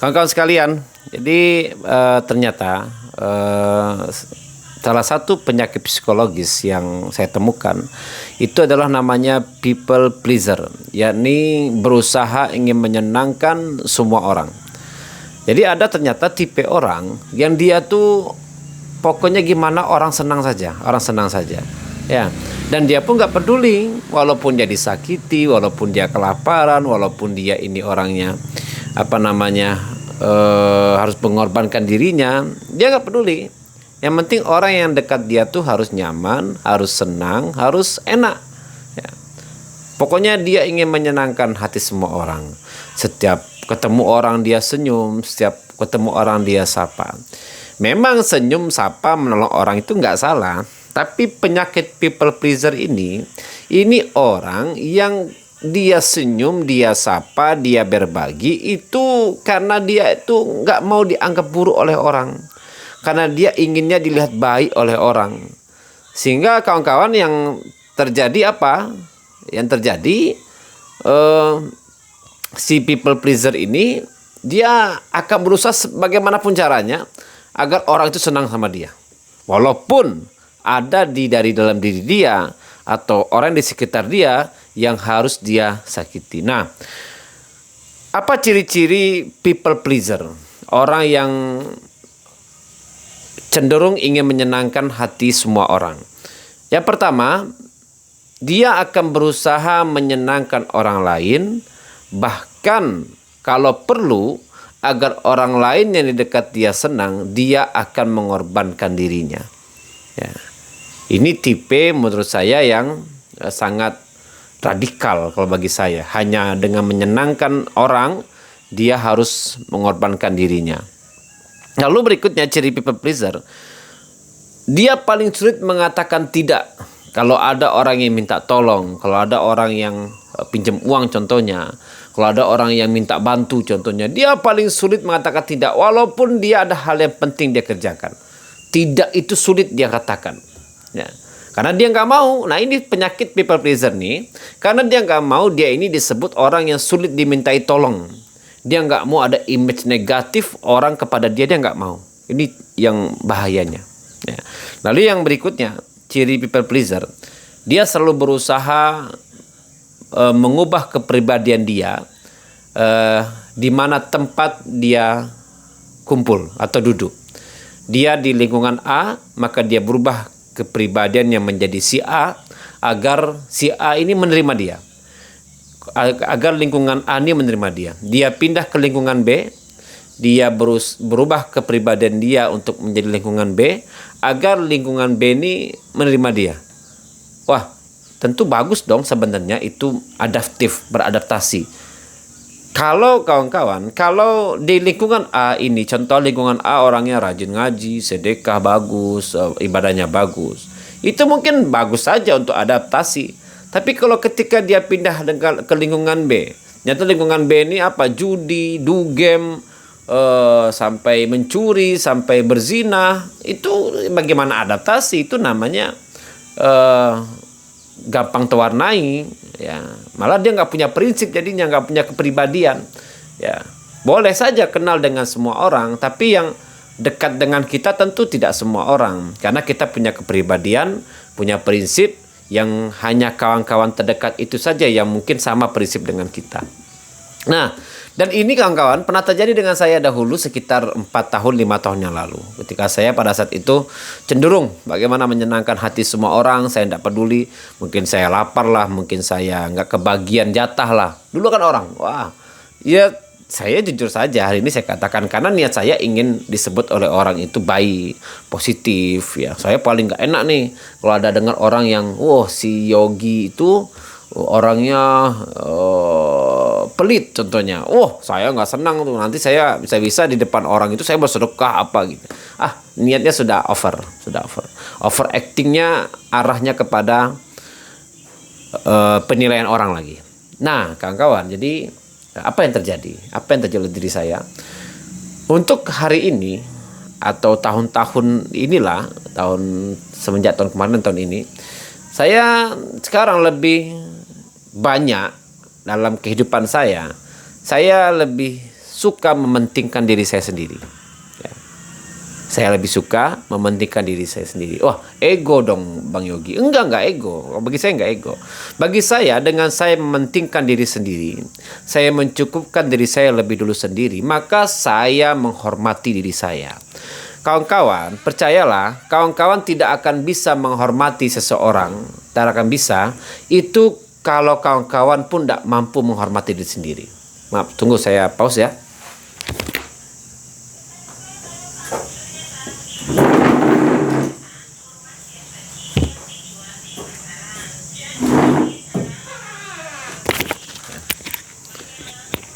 Kawan-kawan sekalian, jadi ternyata salah satu penyakit psikologis yang saya temukan itu adalah namanya people pleaser, yakni berusaha ingin menyenangkan semua orang. Jadi ada ternyata tipe orang yang dia tuh pokoknya gimana orang senang saja, ya. Dan dia pun nggak peduli, walaupun dia disakiti, walaupun dia kelaparan, walaupun dia ini orangnya harus mengorbankan dirinya, dia nggak peduli. Yang penting orang yang dekat dia tuh harus nyaman, harus senang, harus enak. Ya. Pokoknya dia ingin menyenangkan hati semua orang. Setiap ketemu orang dia senyum, setiap ketemu orang dia sapa. Memang senyum, sapa, menolong orang itu nggak salah. Tapi penyakit people pleaser ini orang yang dia senyum, dia sapa, dia berbagi itu karena dia itu nggak mau dianggap buruk oleh orang. Karena dia inginnya dilihat baik oleh orang. Sehingga kawan-kawan yang terjadi apa? Yang terjadi si people pleaser ini dia akan berusaha bagaimanapun caranya agar orang itu senang sama dia. Walaupun ada dari dalam diri dia atau orang di sekitar dia yang harus dia sakiti. Nah, apa ciri-ciri people pleaser? Orang yang cenderung ingin menyenangkan hati semua orang. Yang pertama, dia akan berusaha menyenangkan orang lain, bahkan kalau perlu agar orang lain yang di dekat dia senang, dia akan mengorbankan dirinya. Ya. Ini tipe menurut saya yang sangat radikal kalau bagi saya. Hanya dengan menyenangkan orang, dia harus mengorbankan dirinya. Lalu berikutnya ciri people pleaser, dia paling sulit mengatakan tidak. Kalau ada orang yang minta tolong, kalau ada orang yang pinjam uang contohnya, kalau ada orang yang minta bantu contohnya, dia paling sulit mengatakan tidak walaupun dia ada hal yang penting dia kerjakan. Tidak itu sulit dia katakan. Ya. Karena dia nggak mau. Nah ini penyakit people pleaser nih. Karena dia nggak mau, dia ini disebut orang yang sulit dimintai tolong. Dia nggak mau ada image negatif orang kepada dia nggak mau. Ini yang bahayanya. Ya. Lalu yang berikutnya, ciri people pleaser, dia selalu berusaha mengubah kepribadian dia di mana tempat dia kumpul atau duduk. Dia di lingkungan A, maka dia berubah kepribadiannya menjadi si A agar si A ini menerima dia. Agar lingkungan A ini menerima dia. Dia pindah ke lingkungan B, dia berubah kepribadian dia untuk menjadi lingkungan B agar lingkungan B ini menerima dia. Wah, tentu bagus dong sebenarnya, itu adaptif, beradaptasi. Kalau kawan-kawan, kalau di lingkungan A ini, contoh lingkungan A orangnya rajin ngaji, sedekah bagus, ibadahnya bagus, itu mungkin bagus saja untuk adaptasi. Tapi kalau ketika dia pindah ke lingkungan B, nyata lingkungan B ini apa? Judi, dugem, sampai mencuri, sampai berzina, itu bagaimana adaptasi? Itu namanya gampang terwarnai, ya. Malah dia nggak punya prinsip, jadinya nggak punya kepribadian, ya. Boleh saja kenal dengan semua orang, tapi yang dekat dengan kita tentu tidak semua orang, karena kita punya kepribadian, punya prinsip yang hanya kawan-kawan terdekat itu saja yang mungkin sama prinsip dengan kita. Nah, dan ini kawan-kawan pernah terjadi dengan saya dahulu sekitar 4 tahun 5 tahun yang lalu. Ketika saya pada saat itu cenderung bagaimana menyenangkan hati semua orang, saya tidak peduli. Mungkin saya lapar lah, mungkin saya nggak kebagian jatah lah. Dulu kan orang, wah, ya saya jujur saja hari ini saya katakan karena niat saya ingin disebut oleh orang itu baik, positif. Ya, saya paling nggak enak nih kalau ada dengar orang yang, wah si Yogi itu orangnya pelit contohnya. Saya nggak senang tuh, nanti saya bisa-bisa di depan orang itu saya bersedekah apa gitu. Niatnya sudah over actingnya arahnya kepada penilaian orang lagi. Nah kawan-kawan, jadi apa yang terjadi oleh diri saya untuk hari ini atau tahun-tahun inilah, semenjak tahun kemarin tahun ini, saya sekarang lebih banyak dalam kehidupan saya lebih suka mementingkan diri saya sendiri. Ya. Saya lebih suka mementingkan diri saya sendiri. Wah, ego dong Bang Yogi. Enggak ego. Bagi saya enggak ego. Bagi saya, dengan saya mementingkan diri sendiri, saya mencukupkan diri saya lebih dulu sendiri, maka saya menghormati diri saya. Kawan-kawan, percayalah, kawan-kawan tidak akan bisa menghormati seseorang, tidak akan bisa, itu kalau kawan-kawan pun tidak mampu menghormati diri sendiri. Maaf, tunggu saya pause ya.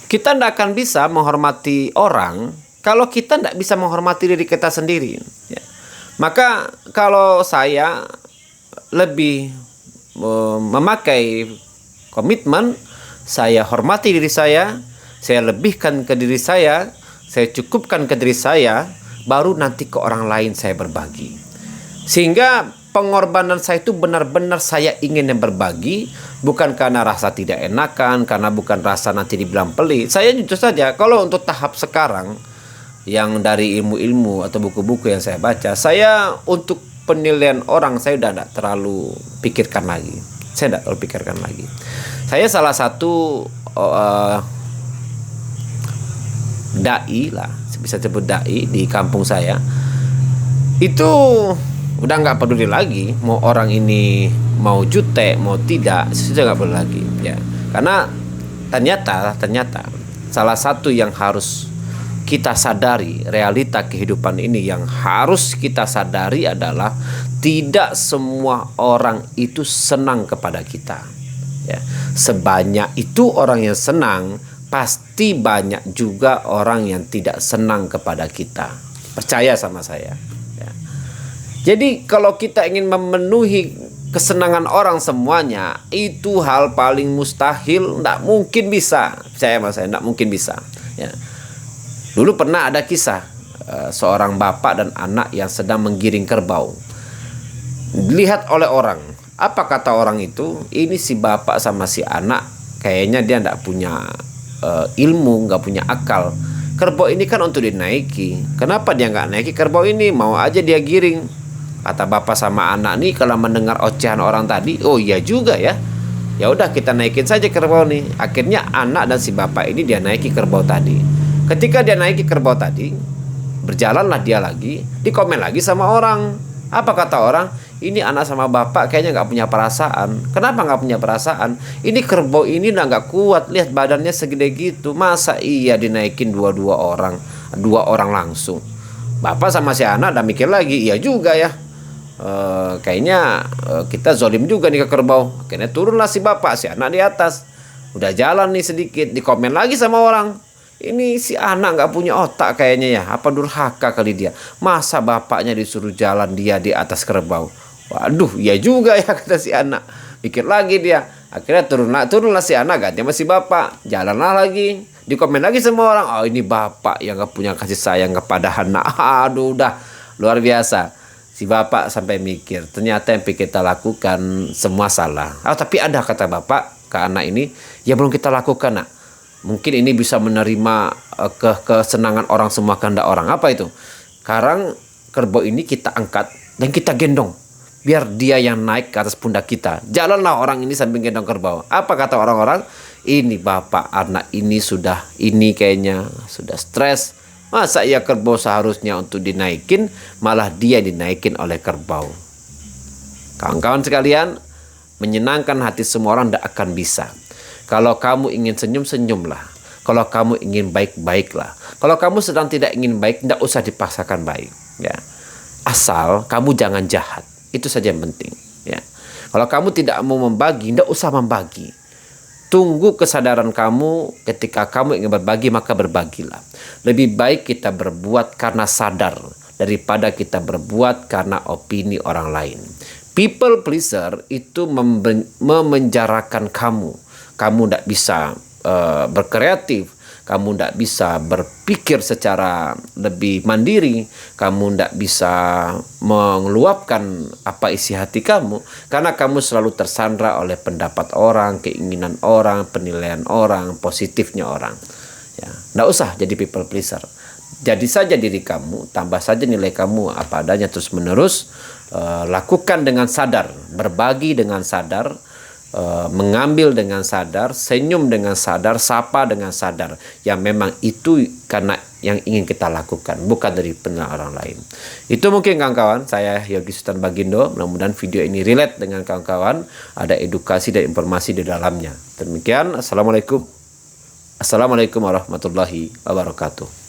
Kita tidak akan bisa menghormati orang kalau kita tidak bisa menghormati diri kita sendiri. Ya. Maka kalau saya lebih memakai komitmen, saya hormati diri saya lebihkan ke diri saya cukupkan ke diri saya, baru nanti ke orang lain saya berbagi. Sehingga pengorbanan saya itu benar-benar saya ingin yang berbagi, bukan karena rasa tidak enakan, karena bukan rasa nanti dibilang pelit. Saya jujur saja, kalau untuk tahap sekarang, yang dari ilmu-ilmu atau buku-buku yang saya baca, saya untuk penilaian orang saya udah tidak terlalu pikirkan lagi. Saya tidak terlalu pikirkan lagi. Saya salah satu dai lah, bisa sebut dai di kampung saya. Itu udah nggak peduli lagi mau orang ini mau jutek mau tidak, sudah nggak peduli lagi ya. Karena ternyata salah satu yang harus kita sadari, realita kehidupan ini yang harus kita sadari adalah tidak semua orang itu senang kepada kita ya. Sebanyak itu orang yang senang, pasti banyak juga orang yang tidak senang kepada kita. Percaya sama saya. Jadi kalau kita ingin memenuhi kesenangan orang semuanya, itu hal paling mustahil, tidak mungkin bisa. Percaya sama saya, tidak mungkin bisa. Ya. Dulu pernah ada kisah seorang bapak dan anak yang sedang menggiring kerbau. Dilihat oleh orang. Apa kata orang itu? Ini si bapak sama si anak kayaknya dia tidak punya ilmu, nggak punya akal. Kerbau ini kan untuk dinaiki. Kenapa dia nggak naiki kerbau ini? Mau aja dia giring. Kata bapak sama anak nih, kalau mendengar ocehan orang tadi, oh iya juga ya. Ya udah kita naikin saja kerbau nih. Akhirnya anak dan si bapak ini dia naiki kerbau tadi. Ketika dia naiki kerbau tadi, berjalanlah dia lagi, dikomen lagi sama orang. Apa kata orang? Ini anak sama bapak kayaknya nggak punya perasaan. Kenapa nggak punya perasaan? Ini kerbau ini udah nggak kuat. Lihat badannya segede gitu. Masa iya dinaikin dua orang langsung? Bapak sama si anak udah mikir lagi, iya juga ya. Kayaknya kita zolim juga nih ke kerbau. Akhirnya turunlah si bapak, si anak di atas. Udah jalan nih sedikit, dikomen lagi sama orang. Ini si anak gak punya otak kayaknya ya. Apa durhaka kali dia? Masa bapaknya disuruh jalan, dia di atas kerbau? Waduh, ya juga ya, kata si anak. Pikir lagi dia. Akhirnya turunlah si anak, ganti sama si bapak. Jalanlah lagi, dikomen lagi sama orang. Oh, ini bapak yang gak punya kasih sayang kepada anak. Aduh, udah luar biasa. Si bapak sampai mikir, ternyata yang kita lakukan semua salah. Oh, tapi ada kata bapak ke anak ini, ya belum kita lakukan nak. Mungkin ini bisa menerima kesenangan orang semua kehendak orang. Apa itu? Sekarang kerbau ini kita angkat dan kita gendong. Biar dia yang naik ke atas pundak kita. Jalanlah orang ini sambil gendong kerbau. Apa kata orang-orang? Ini bapak anak ini kayaknya sudah stres. Masa ia kerbau seharusnya untuk dinaikin, malah dia dinaikin oleh kerbau. Kawan-kawan sekalian, menyenangkan hati semua orang tidak akan bisa. Kalau kamu ingin senyum, senyumlah. Kalau kamu ingin baik-baiklah. Kalau kamu sedang tidak ingin baik, tidak usah dipaksakan baik. Ya. Asal kamu jangan jahat. Itu saja yang penting. Ya. Kalau kamu tidak mau membagi, tidak usah membagi. Tunggu kesadaran kamu, ketika kamu ingin berbagi, maka berbagilah. Lebih baik kita berbuat karena sadar, daripada kita berbuat karena opini orang lain. People pleaser itu memenjarakan kamu. Kamu tidak bisa berkreatif, kamu tidak bisa berpikir secara lebih mandiri, kamu tidak bisa mengeluapkan apa isi hati kamu, karena kamu selalu tersandra oleh pendapat orang, keinginan orang, penilaian orang, positifnya orang. Ya, nggak usah jadi people pleaser. Jadi saja diri kamu, tambah saja nilai kamu apa adanya terus menerus. Lakukan dengan sadar, berbagi dengan sadar, mengambil dengan sadar, senyum dengan sadar, sapa dengan sadar. Yang memang itu karena yang ingin kita lakukan, bukan dari penilaian orang lain. Itu mungkin kawan-kawan, saya Yogi Sultan Bagindo. Mudah-mudahan video ini relate dengan kawan-kawan, ada edukasi dan informasi di dalamnya. Demikian, Assalamualaikum warahmatullahi wabarakatuh.